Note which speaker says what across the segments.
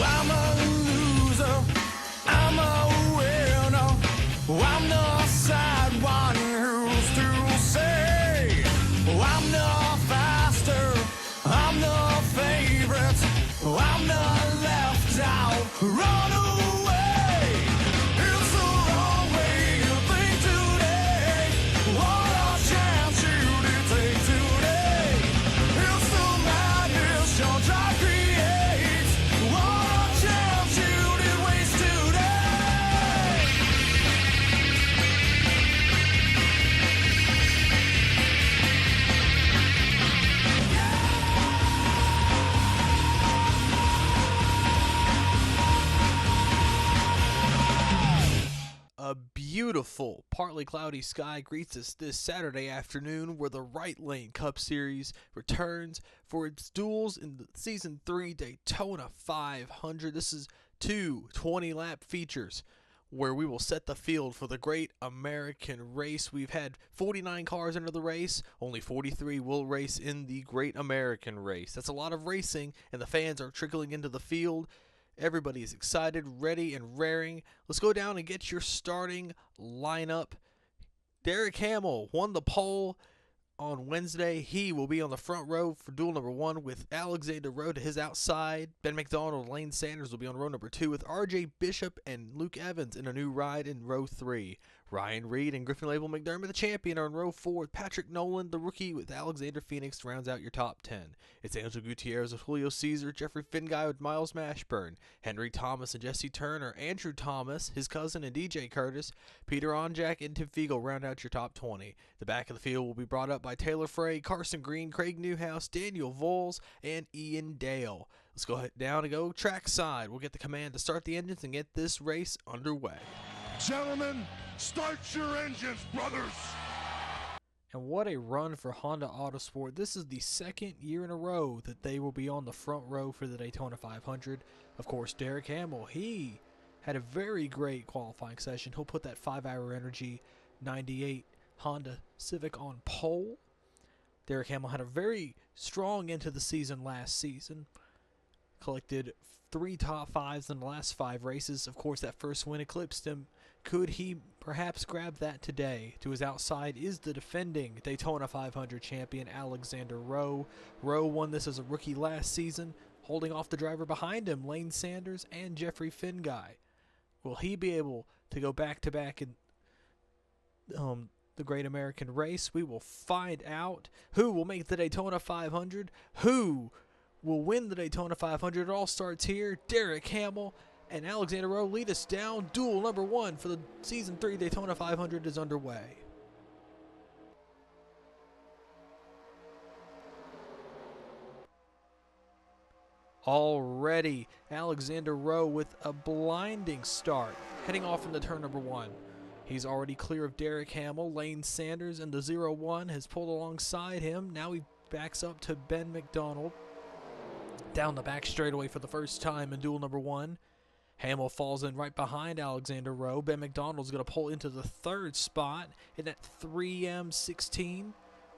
Speaker 1: I'm a loser, I'm a winner, I'm the sad one who's to say, I'm the faster, I'm the favorite, I'm the left out, run away. It's the wrong way you think today, what a chance you did take today. It's the madness your drive creates, what a chance you did waste today.
Speaker 2: A beautiful, partly cloudy sky greets us this Saturday afternoon where the Right Lane Cup Series returns for its duels in the Season 3 Daytona 500. This is two 20-lap features where we will set the field for the Great American Race. We've had 49 cars enter the race. Only 43 will race in the Great American Race. That's a lot of racing, and the fans are trickling into the field. Everybody is excited, ready, and raring. Let's go down and get your starting lineup. Derek Hamill won the pole on Wednesday. He will be on the front row for duel number 1 with Alexander Rowe to his outside. Ben McDonald and Lane Sanders will be on row number 2 with RJ Bishop and Luke Evans in a new ride in row 3. Ryan Reed and Griffin Label McDermott, the champion, are in row 4 with Patrick Nolan, the rookie, with Alexander Phoenix rounds out your top 10. It's Angel Gutierrez with Julio Caesar, Jeffrey Finguy with Miles Mashburn, Henry Thomas and Jesse Turner, Andrew Thomas, his cousin, and DJ Curtis, Peter Onjak, and Tim Fiegel round out your top 20. The back of the field will be brought up by Taylor Frey, Carson Green, Craig Newhouse, Daniel Voles, and Ian Dale. Let's go down and go trackside. We'll get the command to start the engines and get this race underway.
Speaker 3: Gentlemen, start your engines, brothers!
Speaker 2: And what a run for Honda Autosport. This is the second year in a row that they will be on the front row for the Daytona 500. Of course, Derek Hamill, he had a very great qualifying session. He'll put that 5-hour Energy 98 Honda Civic on pole. Derek Hamill had a very strong end to the season last season. Collected 3 top 5s in the last 5 races. Of course, that first win eclipsed him. Could he perhaps grab that today? To his outside is the defending Daytona 500 champion, Alexander Rowe. Rowe won this as a rookie last season, holding off the driver behind him, Lane Sanders and Jeffrey Finguy. Will he be able to go back-to-back in the Great American Race? We will find out who will make the Daytona 500, who will win the Daytona 500. It all starts here. Derek Hamill and Alexander Rowe lead us down. Duel number 1 for the Season 3 Daytona 500 is underway. Already, Alexander Rowe with a blinding start, heading off into turn number 1. He's already clear of Derek Hamill. Lane Sanders and the 0-1 has pulled alongside him. Now he backs up to Ben McDonald. Down the back straightaway for the first time in duel number 1. Hamill falls in right behind Alexander Rowe. Ben McDonald's going to pull into the 3rd spot in that 3M16.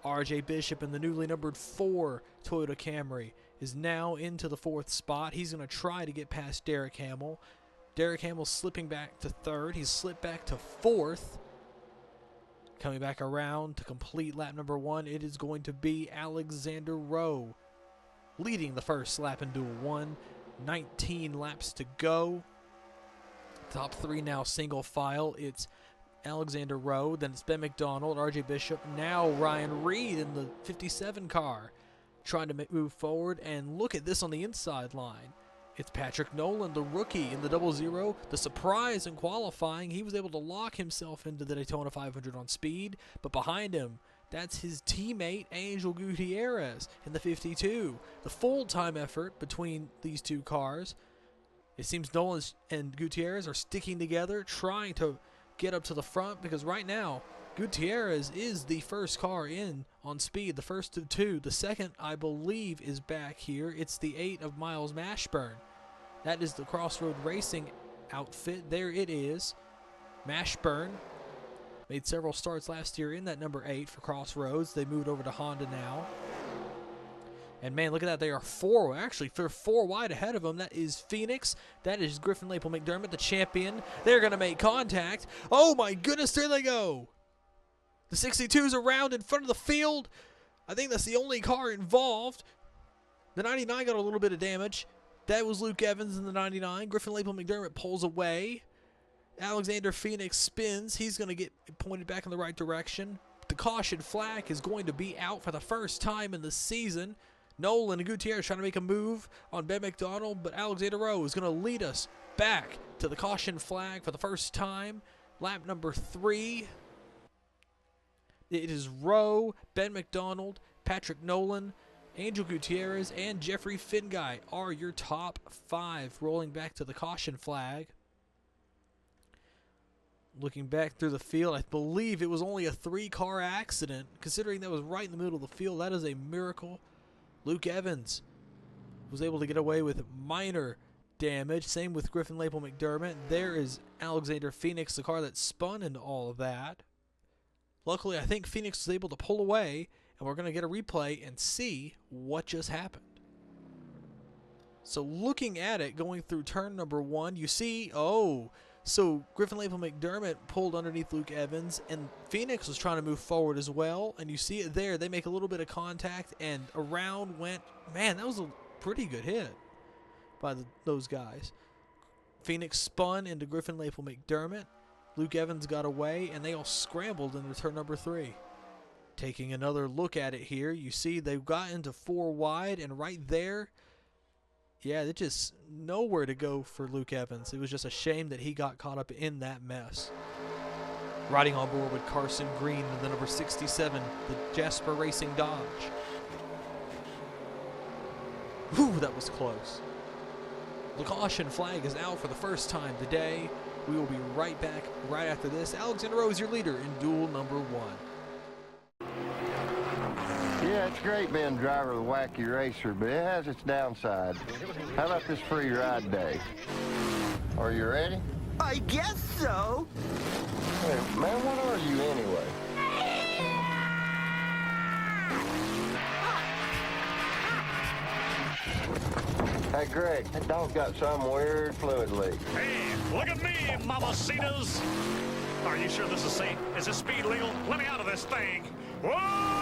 Speaker 2: RJ Bishop in the newly numbered 4 Toyota Camry is now into the 4th spot. He's going to try to get past Derek Hamill. Derek Hamill slipping back to 3rd. He's slipped back to 4th. Coming back around to complete lap number 1, it is going to be Alexander Rowe leading the first lap in duel 1. 19 laps to go. Top 3 now single file. It's Alexander Rowe, then it's Ben McDonald, RJ Bishop, now Ryan Reed in the 57 car trying to move forward. And look at this on the inside line. It's Patrick Nolan, the rookie in the 00. The surprise in qualifying, he was able to lock himself into the Daytona 500 on speed, but behind him, that's his teammate, Angel Gutierrez, in the 52. The full-time effort between these two cars. It seems Nolan and Gutierrez are sticking together, trying to get up to the front, because right now, Gutierrez is the first car in on speed, the first of 2. The second, I believe, is back here. It's the 8 of Miles Mashburn. That is the Crossroad Racing outfit. There it is. Mashburn Made several starts last year in that number 8 for Crossroads. They moved over to Honda now. And man, look at that. They are they're 4 wide ahead of them. That is Phoenix. That is Griffin Lapel McDermott, the champion. They're going to make contact. Oh my goodness, there they go. The 62's around in front of the field. I think that's the only car involved. The 99 got a little bit of damage. That was Luke Evans in the 99. Griffin Lapel McDermott pulls away. Alexander Phoenix spins. He's going to get pointed back in the right direction. The caution flag is going to be out for the first time in the season. Nolan and Gutierrez trying to make a move on Ben McDonald, but Alexander Rowe is going to lead us back to the caution flag for the first time. Lap number 3. It is Rowe, Ben McDonald, Patrick Nolan, Angel Gutierrez, and Jeffrey Finguy are your top 5 rolling back to the caution flag. Looking back through the field, I believe it was only a 3-car accident. Considering that was right in the middle of the field, that is a miracle. Luke Evans was able to get away with minor damage. Same with Griffin Lapel McDermott. There is Alexander Phoenix, the car that spun into all of that. Luckily, I think Phoenix was able to pull away, and we're going to get a replay and see what just happened. So looking at it, going through turn number 1, you see, so Griffin Lapel McDermott pulled underneath Luke Evans, and Phoenix was trying to move forward as well, and you see it there. They make a little bit of contact, and around went, man, that was a pretty good hit by those guys. Phoenix spun into Griffin Lapel McDermott. Luke Evans got away, and they all scrambled into turn number 3. Taking another look at it here, you see they've got into 4 wide, and right there, yeah, it's just nowhere to go for Luke Evans. It was just a shame that he got caught up in that mess. Riding on board with Carson Green in the number 67, the Jasper Racing Dodge. Whew, that was close. The caution flag is out for the first time today. We will be right back right after this. Alexander Rowe is your leader in duel number 1.
Speaker 4: Yeah, it's great being driver of the wacky racer, but it has its downside. How about this free ride day? Are you ready?
Speaker 5: I guess so.
Speaker 4: Hey, man, what are you anyway? Hey, Greg, that dog's got some weird fluid leak.
Speaker 6: Hey, look at me, mamacitas. Are you sure this is safe? Is this speed legal? Let me out of this thing. Whoa!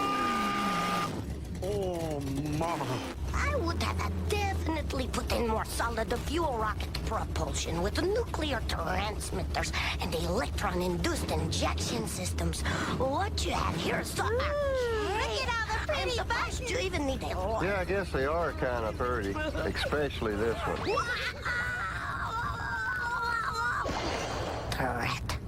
Speaker 6: Oh, mama.
Speaker 7: I would have definitely put in more solid fuel rocket propulsion with nuclear transmitters and electron-induced injection systems. What you have here is so... Get out of the pretty bus. You even need a...
Speaker 4: Yeah, I guess they are kind of pretty, especially this one.
Speaker 7: Turret.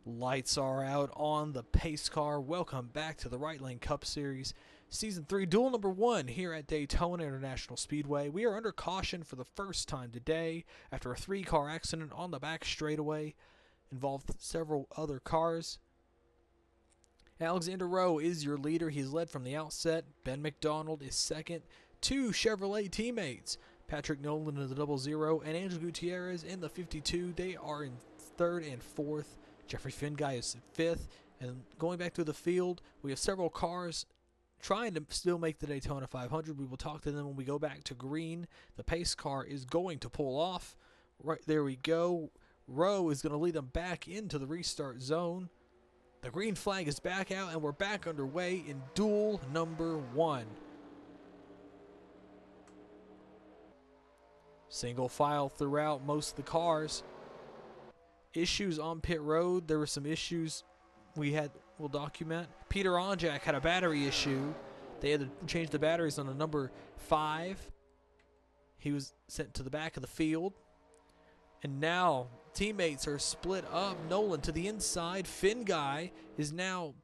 Speaker 2: Lights are out on the pace car. Welcome back to the Right Lane Cup Series, Season 3, duel number 1 here at Daytona International Speedway. We are under caution for the first time today after a 3-car accident on the back straightaway. Involved several other cars. Alexander Rowe is your leader. He's led from the outset. Ben McDonald is second. 2 Chevrolet teammates, Patrick Nolan in the 00 and Angel Gutierrez in the 52. They are in 3rd and 4th. Jeffrey Finguy is 5th. And going back to the field, we have several cars trying to still make the Daytona 500. We will talk to them when we go back to green. The pace car is going to pull off. Right there we go. Rowe is going to lead them back into the restart zone. The green flag is back out, and we're back underway in duel number 1. Single file throughout most of the cars. Issues on pit road. There were some issues we'll document. Peter Onjak had a battery issue. They had to change the batteries on a number 5. He was sent to the back of the field. And now teammates are split up. Nolan to the inside. Finguy is now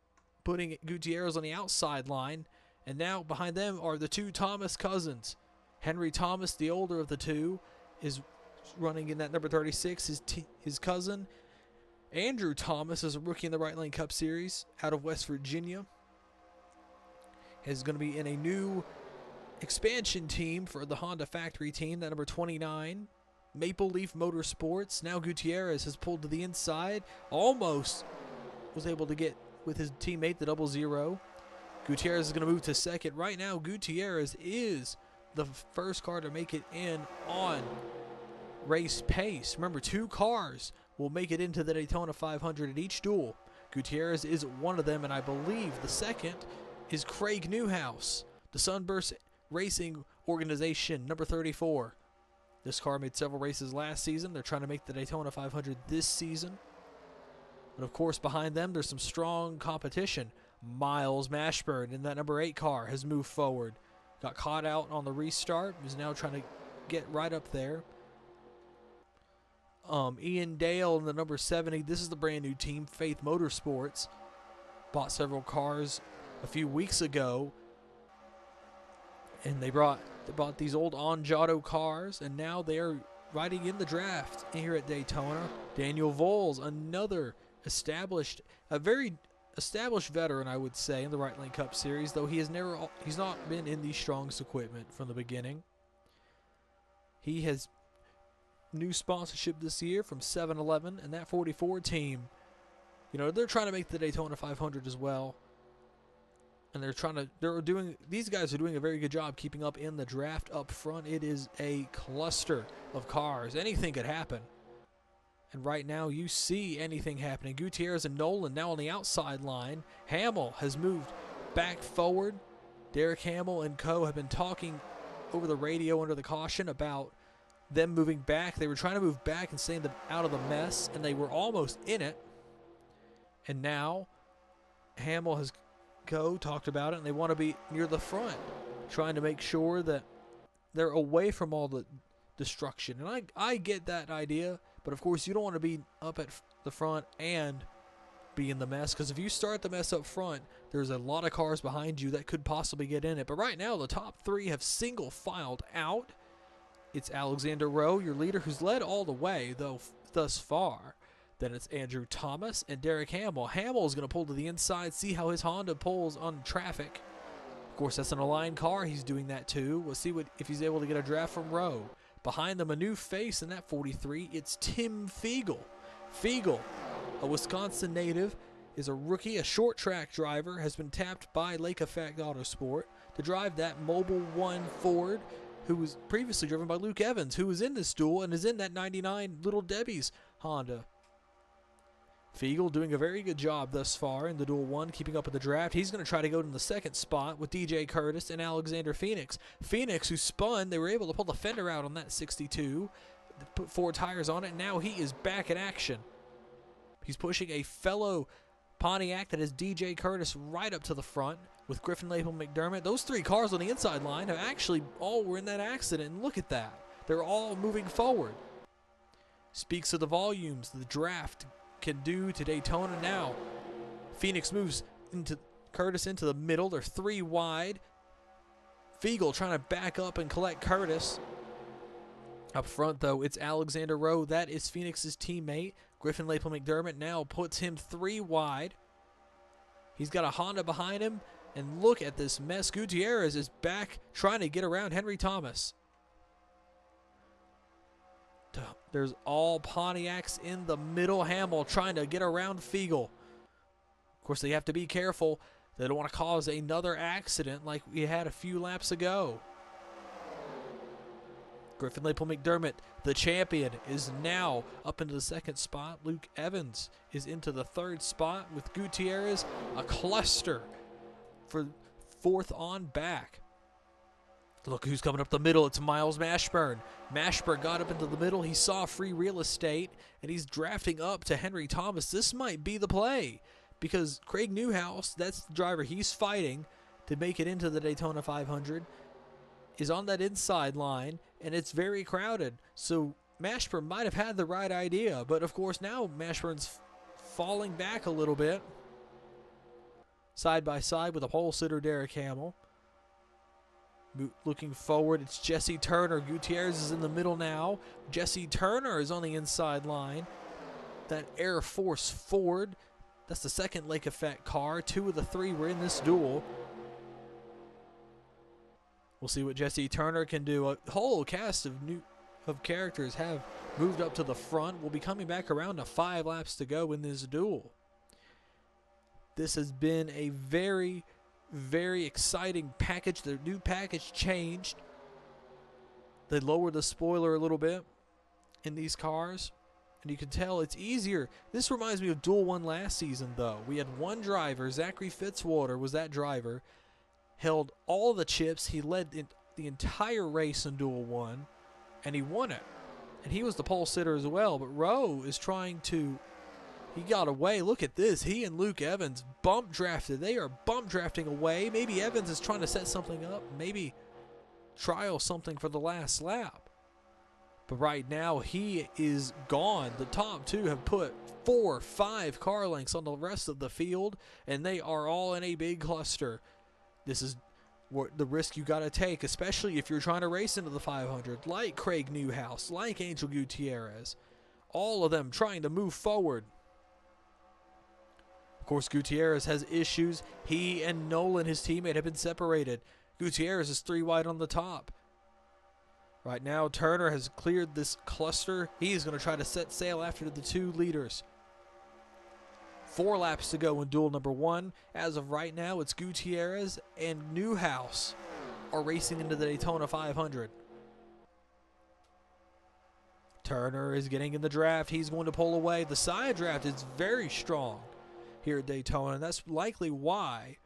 Speaker 2: putting Gutierrez on the outside line. And now behind them are the 2 Thomas cousins. Henry Thomas, the older of the 2, is running in that number 36. His cousin, Andrew Thomas, is a rookie in the Right Lane Cup Series out of West Virginia. Is going to be in a new expansion team for the Honda factory team, that number 29. Maple Leaf Motorsports. Now Gutierrez has pulled to the inside. Almost was able to get with his teammate, the 00. Gutierrez is going to move to second. Right now, Gutierrez is the first car to make it in on race pace. Remember, 2 cars will make it into the Daytona 500 at each duel. Gutierrez is one of them, and I believe the second is Craig Newhouse, the Sunburst Racing Organization, number 34. This car made several races last season. They're trying to make the Daytona 500 this season. But of course, behind them, there's some strong competition. Miles Mashburn in that number 8 car has moved forward. Got caught out on the restart. Is now trying to get right up there. Ian Dale in the number 70. This is the brand new team, Faith Motorsports. Bought several cars a few weeks ago. And they bought these old Angiotto cars, and now they're riding in the draft here at Daytona. Daniel Voles, another a very established veteran, I would say, in the Right Lane Cup Series, though he's not been in the strongest equipment from the beginning. He has new sponsorship this year from 7-Eleven, and that 44 team, you know, they're trying to make the Daytona 500 as well. And these guys are doing a very good job keeping up in the draft up front. It is a cluster of cars. Anything could happen. And right now you see anything happening. Gutierrez and Nolan now on the outside line. Hamill has moved back forward. Derek Hamill and co have been talking over the radio under the caution about them moving back. They were trying to move back and stay out of the mess, and they were almost in it. And now Hamill has talked about it, and they want to be near the front, trying to make sure that they're away from all the destruction. And I get that idea, but of course you don't want to be up at the front and be in the mess, because if you start the mess up front, there's a lot of cars behind you that could possibly get in it. But right now the top 3 have single filed out. It's Alexander Rowe, your leader, who's led all the way though thus far. Then it's Andrew Thomas and Derek Hamill. Hamill is going to pull to the inside, see how his Honda pulls on traffic. Of course, that's an aligned car. He's doing that too. We'll see if he's able to get a draft from Rowe. Behind them, a new face in that 43. It's Tim Fiegel. Fiegel, a Wisconsin native, is a rookie, a short track driver, has been tapped by Lake Effect Autosport to drive that Mobile 1 Ford, who was previously driven by Luke Evans, who was in this duel and is in that 99 Little Debbie's Honda. Fiegel doing a very good job thus far in the Duel 1, keeping up with the draft. He's going to try to go to the second spot with DJ Curtis and Alexander Phoenix. Phoenix, who spun, they were able to pull the fender out on that 62, put 4 tires on it, and now he is back in action. He's pushing a fellow Pontiac that is DJ Curtis right up to the front with Griffin Label McDermott. Those 3 cars on the inside line have actually all were in that accident, and look at that. They're all moving forward. Speaks of the volumes the draft can do to Daytona now. Phoenix moves into Curtis into the middle. They're 3 wide. Fiegel trying to back up and collect Curtis. Up front, though, it's Alexander Rowe. That is Phoenix's teammate. Griffin Lapel McDermott now puts him 3 wide. He's got a Honda behind him. And look at this mess. Gutierrez is back trying to get around Henry Thomas. There's all Pontiacs in the middle. Hamill trying to get around Fiegel. Of course, they have to be careful. They don't want to cause another accident like we had a few laps ago. Griffin Lapel McDermott, the champion, is now up into the second spot. Luke Evans is into the third spot with Gutierrez. A cluster for 4th on back. Look who's coming up the middle. It's Miles Mashburn. Mashburn got up into the middle. He saw free real estate, and he's drafting up to Henry Thomas. This might be the play because Craig Newhouse, that's the driver he's fighting to make it into the Daytona 500, is on that inside line, and it's very crowded. So Mashburn might have had the right idea, but of course now Mashburn's falling back a little bit. Side by side with a pole sitter, Derek Hamill. Looking forward, it's Jesse Turner. Gutierrez is in the middle now. Jesse Turner is on the inside line. That Air Force Ford, that's the second Lake Effect car. 2 of the 3 were in this duel. We'll see what Jesse Turner can do. A whole cast of new of characters have moved up to the front. We'll be coming back around to 5 laps to go in this duel. This has been a very, very exciting package. The new package changed. They lowered the spoiler a little bit in these cars, and you can tell it's easier. This reminds me of Duel 1 last season, though. We had one driver, Zachary Fitzwater was that driver, held all the chips. He led the entire race in Duel 1, and he won it. And he was the pole sitter as well, but Rowe is trying to, he got away. Look at this. He and Luke Evans bump drafted. They are bump drafting away. Maybe Evans is trying to set something up. Maybe trial something for the last lap. But right now, he is gone. The top two have put 4 or 5 car lengths on the rest of the field, and they are all in a big cluster. This is the risk you got to take, especially if you're trying to race into the 500, like Craig Newhouse, like Angel Gutierrez. All of them trying to move forward. Of course, Gutierrez has issues. He and Nolan, his teammate, have been separated. Gutierrez is 3 wide on the top. Right now, Turner has cleared this cluster. He's going to try to set sail after the 2 leaders. 4 laps to go in duel number 1. As of right now, it's Gutierrez and Newhouse are racing into the Daytona 500. Turner is getting in the draft. He's going to pull away. The side draft is very strong here at Daytona, and that's likely why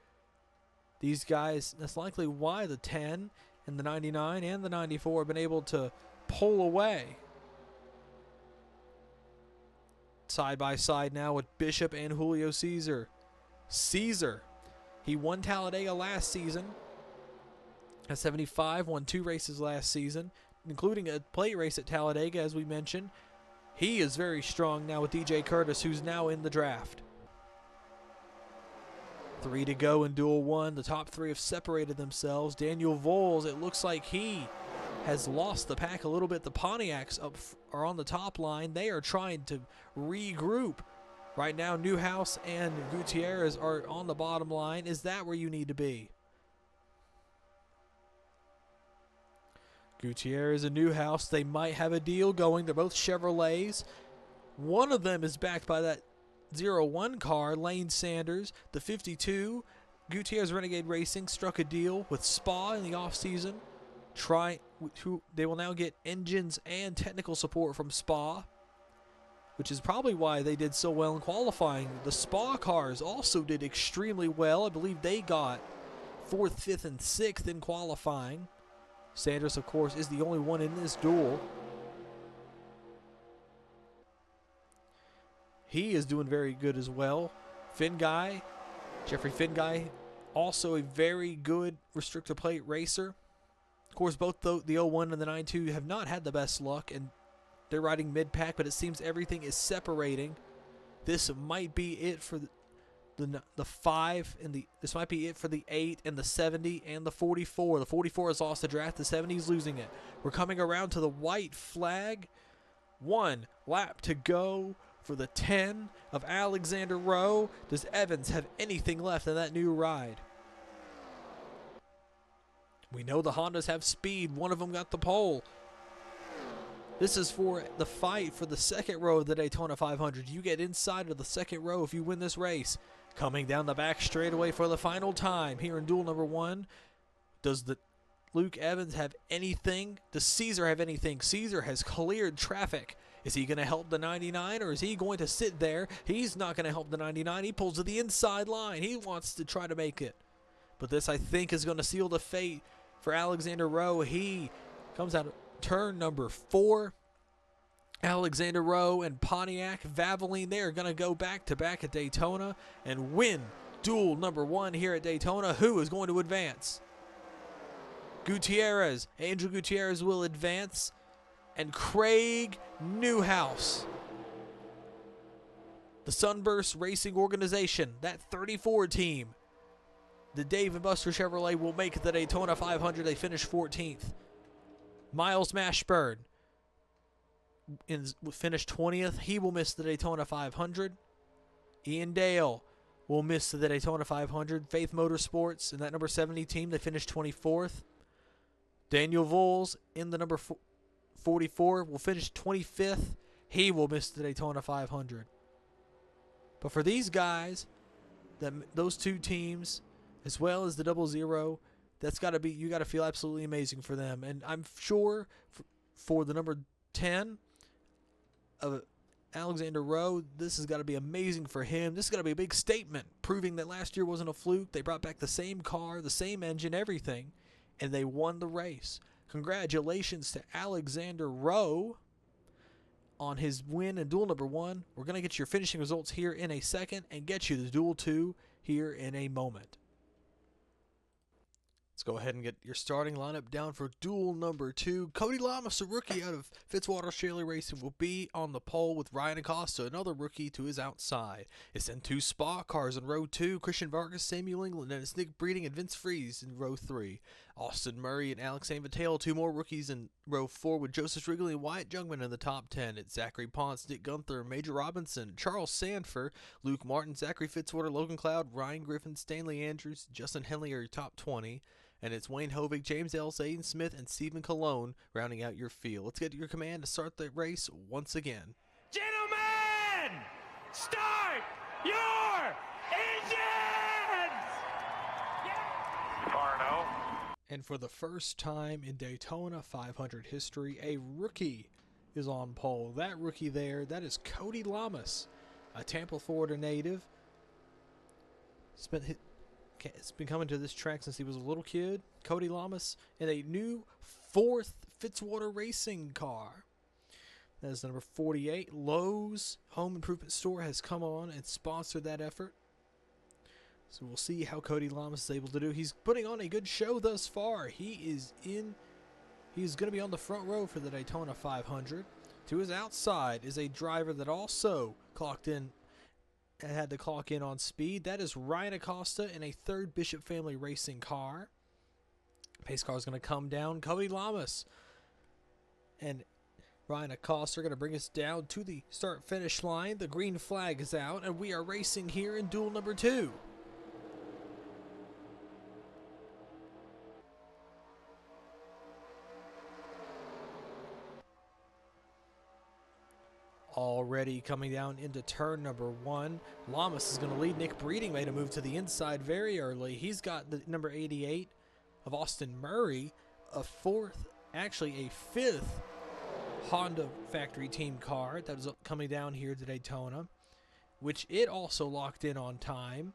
Speaker 2: these guys, that's likely why the 10 and the 99 and the 94 have been able to pull away. Side by side now with Bishop and Julio Caesar. Caesar, he won Talladega last season at 75, won 2 races last season, including a plate race at Talladega, as we mentioned. He is very strong now with DJ Curtis, who's now in the draft. 3 to go in Duel 1. The top 3 have separated themselves. Daniel Voles, it looks like he has lost the pack a little bit. The Pontiacs are on the top line. They are trying to regroup. Right now, Newhouse and Gutierrez are on the bottom line. Is that where you need to be? Gutierrez and Newhouse, they might have a deal going. They're both Chevrolets. One of them is backed by that 01 car, Lane Sanders. The 52, Gutierrez Renegade Racing, struck a deal with Spa in the offseason. They will now get engines and technical support from Spa, which is probably why they did so well in qualifying. The Spa cars also did extremely well. I believe they got 4th, 5th, and 6th in qualifying. Sanders, of course, is the only one in this duel. He is doing very good as well. Jeffrey Finguy, also a very good restrictor plate racer. Of course, both the 01 and the 92 have not had the best luck, and they're riding mid-pack, but it seems everything is separating. This might be it for the 5, and this might be it for the 8 and the 70 and the 44. The 44 has lost the draft. The 70 is losing it. We're coming around to the white flag. 1 lap to go for the 10 of Alexander Rowe. Does Evans have anything left in that new ride? We know the Hondas have speed. One of them got the pole. This is for the fight for the second row of the Daytona 500. You get inside of the second row if you win this race. Coming down the back straightaway for the final time here in duel number 1. Does Luke Evans have anything? Does Caesar have anything? Caesar has cleared traffic. Is he going to help the 99, or is he going to sit there? He's not going to help the 99. He pulls to the inside line. He wants to try to make it. But this, I think, is going to seal the fate for Alexander Rowe. He comes out of turn number 4. Alexander Rowe and Pontiac Valvoline, they are going to go back-to-back at Daytona and win duel number 1 here at Daytona. Who is going to advance? Gutierrez. Angel Gutierrez will advance. And Craig Newhouse, the Sunburst Racing Organization, that 34 team, the Dave and Buster Chevrolet, will make the Daytona 500. They finish 14th. Miles Mashburn finished 20th. He will miss the Daytona 500. Ian Dale will miss the Daytona 500. Faith Motorsports in that number 70 team, they finished 24th. Daniel Voles in the number 44 will finish 25th. He will miss the Daytona 500. But for these guys, those two teams, as well as the 00, you got to feel absolutely amazing for them. And I'm sure for the number 10 of Alexander Rowe, this has got to be amazing for him. This has got to be a big statement, proving that last year wasn't a fluke. They brought back the same car, the same engine, everything, and they won the race. Congratulations to Alexander Rowe on his win in Duel number 1. We're going to get your finishing results here in a second and get you the Duel 2 here in a moment. Let's go ahead and get your starting lineup down for Duel number 2. Cody Lamas, a rookie out of Fitzwater Shaley Racing, will be on the pole with Ryan Acosta, another rookie, to his outside. It's then 2 Spa cars in row 2, Christian Vargas, Samuel England, and it's Nick Breeding and Vince Freeze in row 3. Austin Murray and Alex Mateo, 2 more rookies in row 4 with Joseph Wrigley and Wyatt Jungman in the top 10. It's Zachary Ponce, Nick Gunther, Major Robinson, Charles Sanford, Luke Martin, Zachary Fitzwater, Logan Cloud, Ryan Griffin, Stanley Andrews, Justin Henley are your top 20. And it's Wayne Hovig, James Ellis, Aiden Smith, and Stephen Colon rounding out your field. Let's get your command to start the race once again.
Speaker 6: Gentlemen, start your engines! Farno.
Speaker 2: And for the first time in Daytona 500 history, a rookie is on pole. That rookie there, that is Cody Lamas, a Tampa, Florida native. It's been coming to this track since he was a little kid. Cody Lamas in a new 4th Fitzwater Racing car. That is number 48. Lowe's Home Improvement Store has come on and sponsored that effort. So we'll see how Cody Lamas is able to do. He's putting on a good show thus far. He's going to be on the front row for the Daytona 500. To his outside is a driver that also had to clock in on speed. That is Ryan Acosta in a 3rd Bishop Family Racing car. Pace car is going to come down. Cody Lamas and Ryan Acosta are going to bring us down to the start-finish line. The green flag is out, and we are racing here in Duel number 2. Already coming down into turn number 1. Lamas is going to lead. Nick Breeding made a move to the inside very early. He's got the number 88 of Austin Murray, a 5th Honda factory team car that was coming down here to Daytona, which it also locked in on time.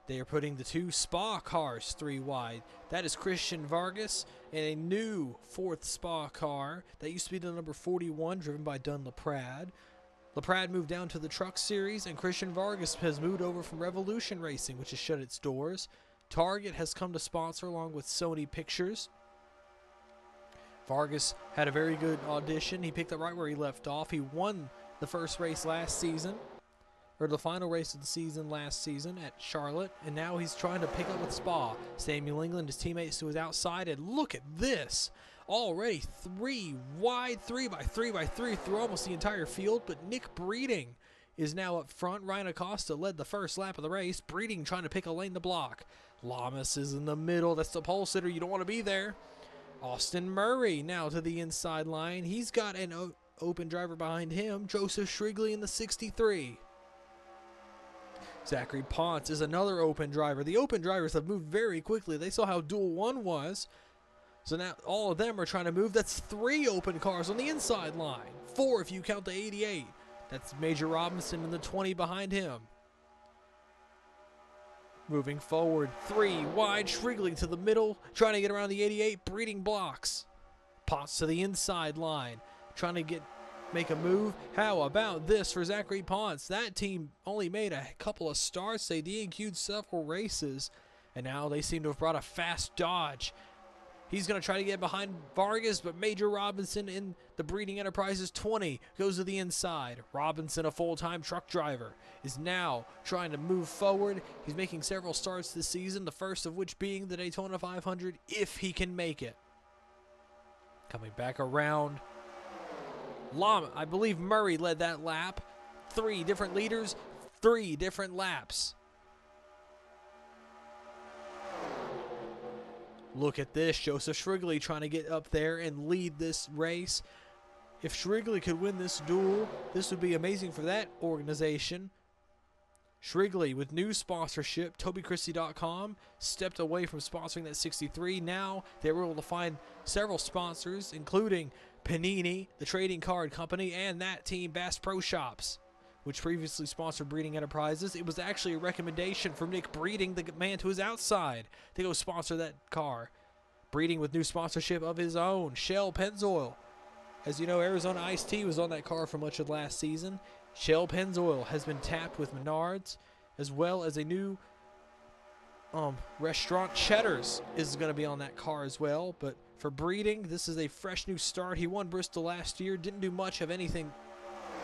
Speaker 2: They are putting the 2 Spa cars 3 wide. That is Christian Vargas in a new 4th Spa car. That used to be the number 41, driven by Dunn LaPrade. LaPrade moved down to the Truck Series, and Christian Vargas has moved over from Revolution Racing, which has shut its doors. Target has come to sponsor along with Sony Pictures. Vargas had a very good audition. He picked up right where he left off. He won the first race last season, or the final race of the season last season at Charlotte, and now he's trying to pick up with Spa. Samuel England, his teammates to his outside, and look at this. Already 3 wide, 3x3x3 through almost the entire field, but Nick Breeding is now up front. Ryan Acosta led the first lap of the race. Breeding trying to pick a lane to block. Lamas is in the middle. That's the pole sitter. You don't want to be there. Austin Murray now to the inside line. He's got an open driver behind him, Joseph Shrigley in the 63. Zachary Ponce is another open driver. The open drivers have moved very quickly. They saw how Duel 1 was. So now all of them are trying to move. That's 3 open cars on the inside line. 4 if you count the 88. That's Major Robinson in the 20 behind him. Moving forward, 3 wide, Shrigley to the middle, trying to get around the 88, Breeding blocks. Ponce to the inside line, trying to make a move. How about this for Zachary Ponce? That team only made a couple of starts. They DNQ'd several races, and now they seem to have brought a fast Dodge. He's going to try to get behind Vargas, but Major Robinson in the Breeding Enterprises 20 goes to the inside. Robinson, a full-time truck driver, is now trying to move forward. He's making several starts this season, the first of which being the Daytona 500, if he can make it. Coming back around, I believe Murray led that lap. 3 different leaders, 3 different laps. Look at this. Joseph Shrigley trying to get up there and lead this race. If Shrigley could win this duel, this would be amazing for that organization. Shrigley with new sponsorship, TobyChristie.com, stepped away from sponsoring that 63. Now they were able to find several sponsors, including Panini, the trading card company, and that team, Bass Pro Shops, which previously sponsored Breeding Enterprises. It was actually a recommendation from Nick Breeding, the man to his outside, to go sponsor that car. Breeding with new sponsorship of his own, Shell Pennzoil. As you know, Arizona Iced Tea was on that car for much of last season. Shell Pennzoil has been tapped with Menards, as well as a new restaurant. Cheddar's is going to be on that car as well. But for Breeding, this is a fresh new start. He won Bristol last year, didn't do much of anything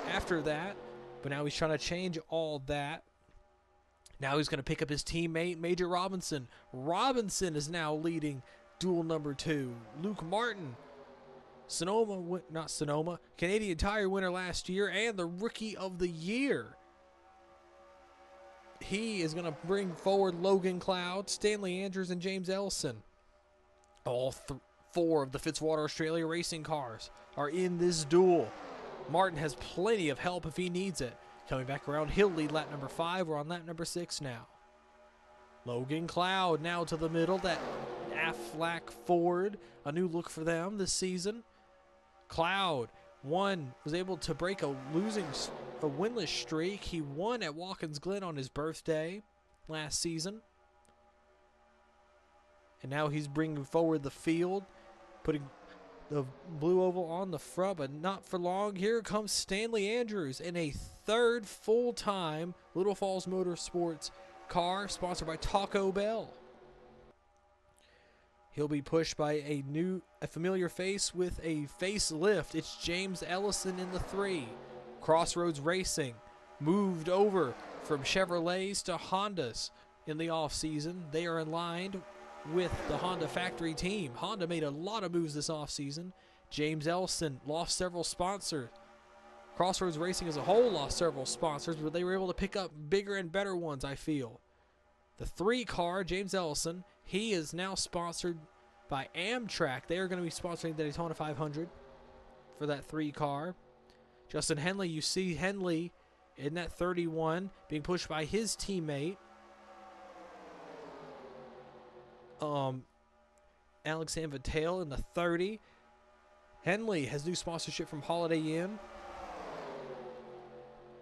Speaker 2: after that, but now he's trying to change all that. Now he's going to pick up his teammate, Major Robinson. Robinson is now leading duel number 2. Luke Martin, Canadian Tire winner last year and the Rookie of the Year. He is going to bring forward Logan Cloud, Stanley Andrews, and James Ellison. All 4 of the Fitzwater Australia racing cars are in this duel. Martin has plenty of help if he needs it. Coming back around, he'll lead lap number 5. We're on lap number 6 now. Logan Cloud now to the middle. That Aflac Ford, a new look for them this season. Cloud was able to break a winless streak. He won at Watkins Glen on his birthday last season. And now he's bringing forward the field, putting the blue oval on the front, but not for long. Here comes Stanley Andrews in a 3rd full-time Little Falls Motorsports car, sponsored by Taco Bell. He'll be pushed by a familiar face with a facelift. It's James Ellison in the 3. Crossroads Racing moved over from Chevrolets to Hondas in the offseason. They are in line with the Honda factory team. Honda made a lot of moves this offseason. James Ellison lost several sponsors. Crossroads Racing as a whole lost several sponsors, but they were able to pick up bigger and better ones, I feel. The 3 car, James Ellison, he is now sponsored by Amtrak. They are going to be sponsoring the Daytona 500 for that 3 car. Justin Henley, you see Henley in that 31 being pushed by his teammate, Alex Anvatale in the 30. Henley has new sponsorship from Holiday Inn.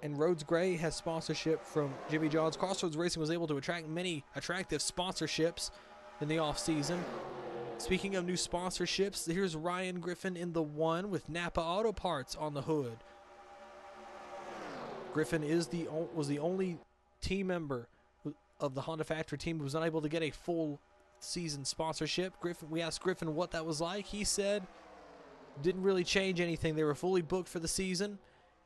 Speaker 2: And Rhodes Gray has sponsorship from Jimmy John's. Crossroads Racing was able to attract many attractive sponsorships in the offseason. Speaking of new sponsorships, here's Ryan Griffin in the 1 with Napa Auto Parts on the hood. Griffin was the only team member of the Honda factory team who was unable to get a full season sponsorship. We asked Griffin what that was like. He said didn't really change anything. They were fully booked for the season,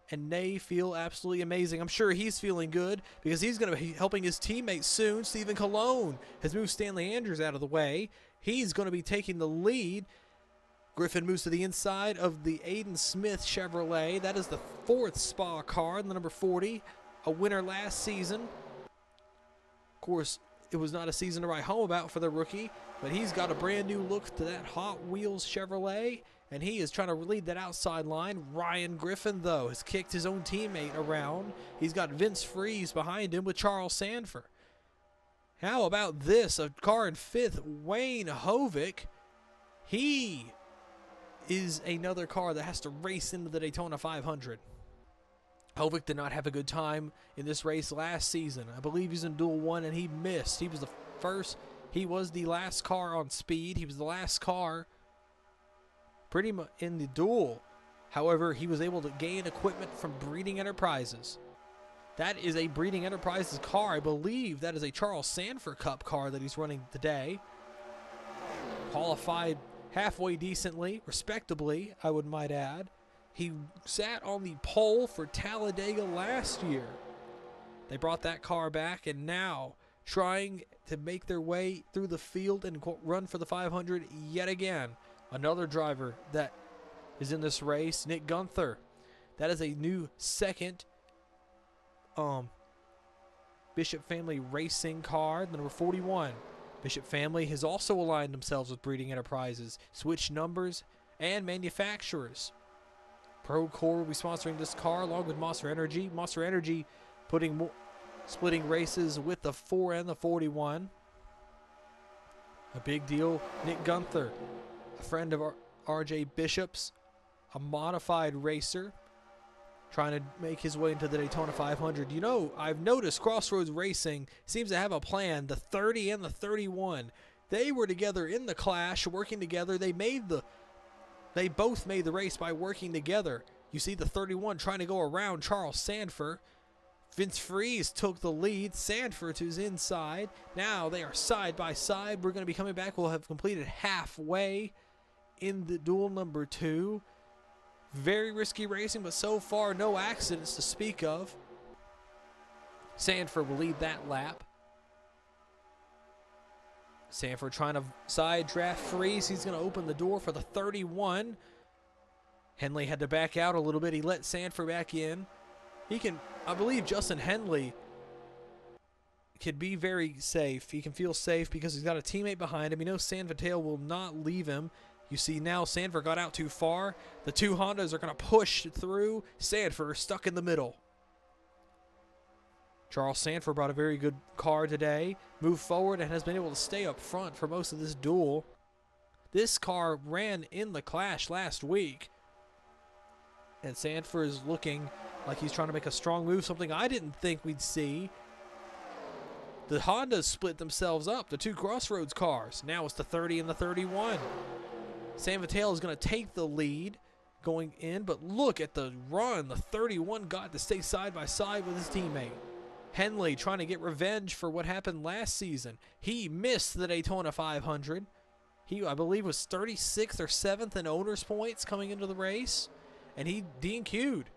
Speaker 2: and they feel absolutely amazing. I'm sure he's feeling good because he's going to be helping his teammate soon. Stephen Colon has moved Stanley Andrews out of the way. He's going to be taking the lead. Griffin moves to the inside of the Aiden Smith Chevrolet. That is the 4th Spa car, the number 40, a winner last season. Of course, it was not a season to write home about for the rookie, but he's got a brand new look to that Hot Wheels Chevrolet, and he is trying to lead that outside line. Ryan Griffin, though, has kicked his own teammate around. He's got Vince Freeze behind him with Charles Sanford. How about this? A car in 5th, Wayne Hovick. He is another car that has to race into the Daytona 500. Hovick did not have a good time in this race last season. I believe he's in Duel 1 and he missed. He was the last car on speed. He was the last car pretty much in the duel. However, he was able to gain equipment from Breeding Enterprises. That is a Breeding Enterprises car. I believe that is a Charles Sanford Cup car that he's running today. Qualified halfway decently, respectably, I might add. He sat on the pole for Talladega last year. They brought that car back, and now trying to make their way through the field and run for the 500 yet again. Another driver that is in this race, Nick Gunther. That is a new 2nd Bishop Family Racing car, the number 41. Bishop family has also aligned themselves with breeding enterprises, switched numbers, and manufacturers. Procore will be sponsoring this car along with Monster Energy. Monster Energy splitting races with the 4 and the 41. A big deal. Nick Gunther, a friend of RJ Bishop's, a modified racer, trying to make his way into the Daytona 500. You know, I've noticed Crossroads Racing seems to have a plan. The 30 and the 31, they were together in the clash, working together. They both made the race by working together. You see the 31 trying to go around Charles Sanford. Vince Freeze took the lead. Sanford is inside. Now they are side by side. We're going to be coming back. We'll have completed halfway in the duel number 2. Very risky racing, but so far no accidents to speak of. Sanford will lead that lap. Sanford trying to side draft Freeze. He's going to open the door for the 31. Henley had to back out a little bit. He let Sanford back in. I believe Justin Henley could be very safe. He can feel safe because he's got a teammate behind him. He knows Sanford will not leave him. You see now Sanford got out too far. The two Hondas are going to push through. Sanford stuck in the middle. Charles Sanford brought a very good car today. Moved forward and has been able to stay up front for most of this duel. This car ran in the clash last week. And Sanford is looking like he's trying to make a strong move, something I didn't think we'd see. The Hondas split themselves up, the two Crossroads cars. Now it's the 30 and the 31. San Mateo is going to take the lead going in, but look at the run. The 31 got to stay side by side with his teammate. Henley trying to get revenge for what happened last season. He missed the Daytona 500. He, I believe, was 36th or 7th in owners points coming into the race, and he DNQ'd.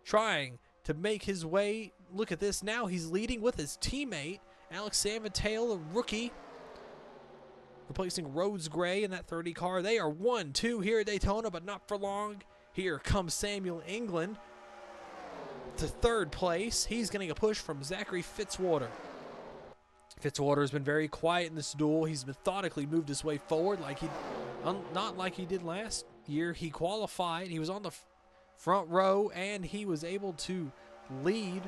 Speaker 2: Trying to make his way. Look at this now. He's leading with his teammate, Alex San Mateo, a rookie, replacing Rhodes Gray in that 30 car. They are 1-2 here at Daytona, but not for long. Here comes Samuel England to third place. He's getting a push from Zachary Fitzwater. Fitzwater has been very quiet in this duel. He's methodically moved his way forward, not like he did last year. He qualified. He was on the front row, and he was able to lead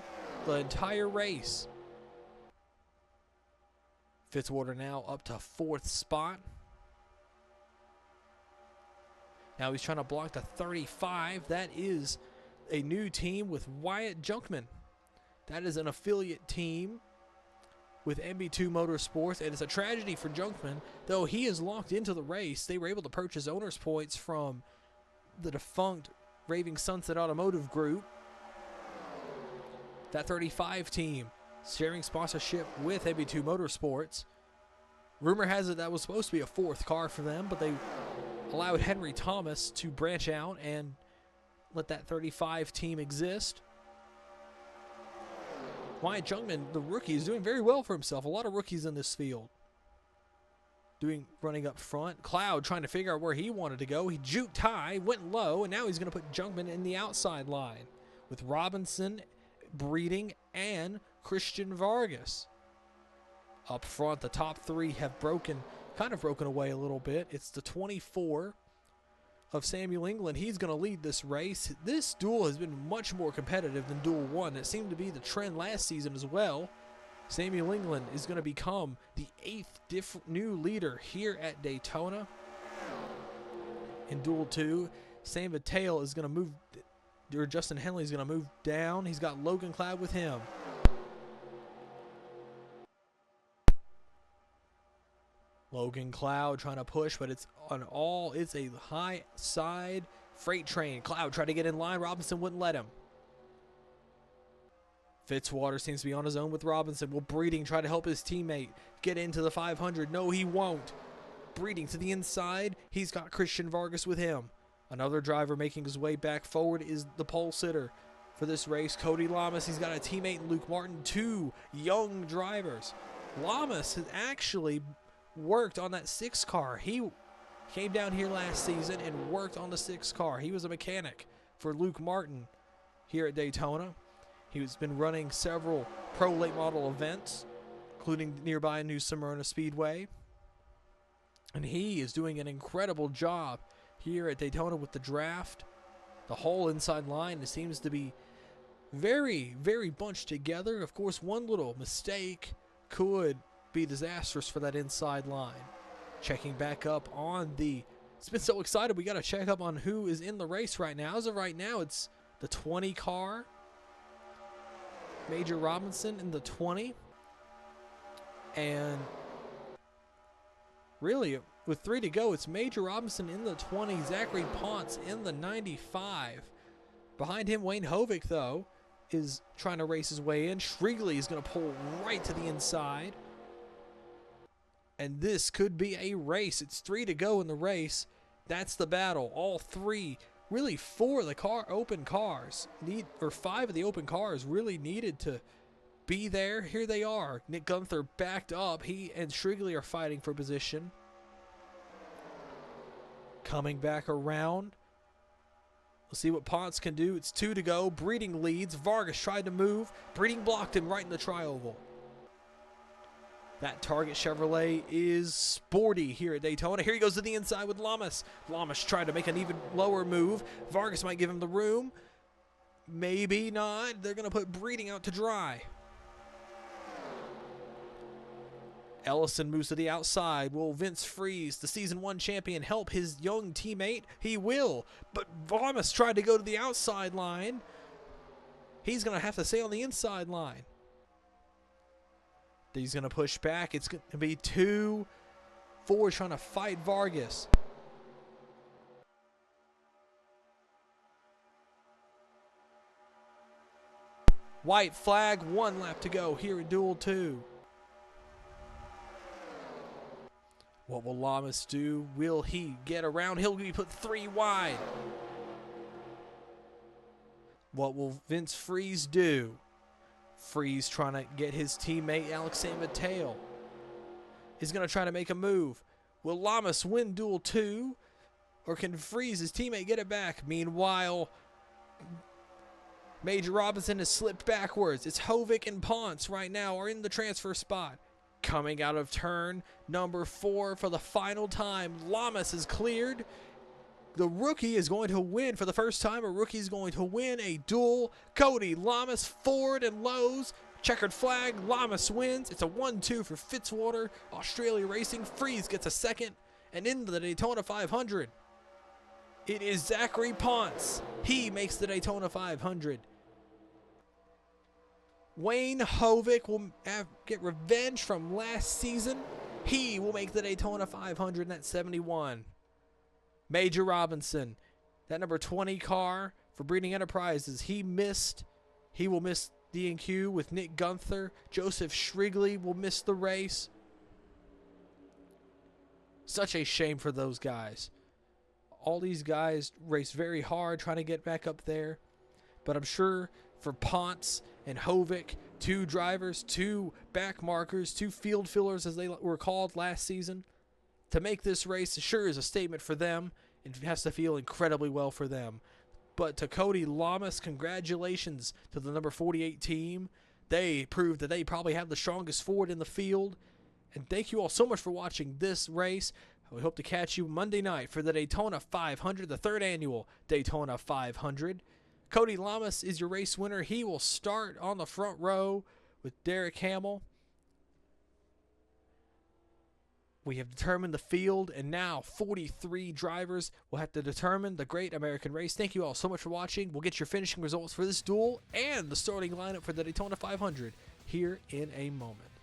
Speaker 2: the entire race. Fitzwater now up to 4th spot. Now he's trying to block the 35. That is a new team with Wyatt Junkman. That is an affiliate team with MB2 Motorsports, and it's a tragedy for Junkman. Though he is locked into the race, they were able to purchase owner's points from the defunct Raving Sunset Automotive Group. That 35 team sharing sponsorship with MB2 Motorsports. Rumor has it that was supposed to be a 4th car for them, but they allowed Henry Thomas to branch out and let that 35 team exist. Wyatt Junkman, the rookie, is doing very well for himself. A lot of rookies in this field running up front. Cloud trying to figure out where he wanted to go. He juked high, went low, and now he's going to put Junkman in the outside line with Robinson, Breeding, and Christian Vargas. Up front, the top 3 have kind of broken away a little bit. It's the 24 of Samuel England. He's going to lead this race. This duel has been much more competitive than Duel 1. It seemed to be the trend last season as well. Samuel England is going to become the 8th new leader here at Daytona. In Duel 2, San Mateo is going to move, or Justin Henley is going to move down. He's got Logan Cloud with him. Logan Cloud trying to push, but it's a high side freight train. Cloud tried to get in line. Robinson wouldn't let him. Fitzwater seems to be on his own with Robinson. Will Breeding try to help his teammate get into the 500? No, he won't. Breeding to the inside. He's got Christian Vargas with him. Another driver making his way back forward is the pole sitter for this race, Cody Lamas. He's got a teammate in Luke Martin, 2 young drivers. Lamas has actually worked on that 6 car. He came down here last season and worked on the 6 car. He was a mechanic for Luke Martin here at Daytona. He's been running several pro late model events. including nearby New Smyrna Speedway. And he is doing an incredible job here at Daytona with the draft. The whole inside line seems to be very, very bunched together. Of course, one little mistake could be disastrous for that inside line. Checking back up on the... It's been so excited. We got to check up on who is in the race right now. As of right now, it's the 20 car. Major Robinson in the 20. And really, with 3 to go, it's Major Robinson in the 20, Zachary Ponce in the 95. Behind him, Wayne Hovick, though, is trying to race his way in. Shrigley is going to pull right to the inside. And this could be a race. It's 3 to go in the race. That's the battle. All 3, really 4 of the open cars, 5 of the open cars really needed to be there. Here they are. Nick Gunther backed up. He and Shrigley are fighting for position. Coming back around. Let's see what Ponce can do. It's 2 to go. Breeding leads. Vargas tried to move. Breeding blocked him right in the tri-oval. That Target Chevrolet is sporty here at Daytona. Here he goes to the inside with Lamas. Lamas trying to make an even lower move. Vargas might give him the room. Maybe not. They're going to put Breeding out to dry. Ellison moves to the outside. Will Vince Freeze, the Season 1 champion, help his young teammate? He will. But Lamas tried to go to the outside line. He's going to have to stay on the inside line. He's going to push back. It's going to be 2-4 trying to fight Vargas. White flag, 1 lap to go here in Duel 2. What will Lamas do? Will he get around? He'll be put 3 wide. What will Vince Freeze do? Freeze trying to get his teammate Alex San Mateo. He's going to try to make a move. Will Lamas win Duel 2? Or can Freeze, his teammate, get it back? Meanwhile, Major Robinson has slipped backwards. It's Hovick and Ponce right now are in the transfer spot. Coming out of turn number 4 for the final time. Lamas is cleared. The rookie is going to win for the first time. A rookie is going to win a duel. Cody Lamas, Ford and Lowe's. Checkered flag. Lamas wins. It's a 1-2 for Fitzwater. Australia Racing. Freeze gets a second. And into the Daytona 500. It is Zachary Ponce. He makes the Daytona 500. Wayne Hovick will get revenge from last season. He will make the Daytona 500 in that 71. Major Robinson, that number 20 car for Breeding Enterprises, he missed. He will miss D&Q with Nick Gunther. Joseph Shrigley will miss the race. Such a shame for those guys. All these guys race very hard trying to get back up there. But I'm sure for Ponce and Hovick, 2 drivers, 2 back markers, 2 field fillers as they were called last season, to make this race sure is a statement for them. It has to feel incredibly well for them. But to Cody Lamas, congratulations to the number 48 team. They proved that they probably have the strongest Ford in the field. And thank you all so much for watching this race. We hope to catch you Monday night for the Daytona 500, the 3rd annual Daytona 500. Cody Lamas is your race winner. He will start on the front row with Derek Hamill. We have determined the field, and now 43 drivers will have to determine the Great American Race. Thank you all so much for watching. We'll get your finishing results for this duel and the starting lineup for the Daytona 500 here in a moment.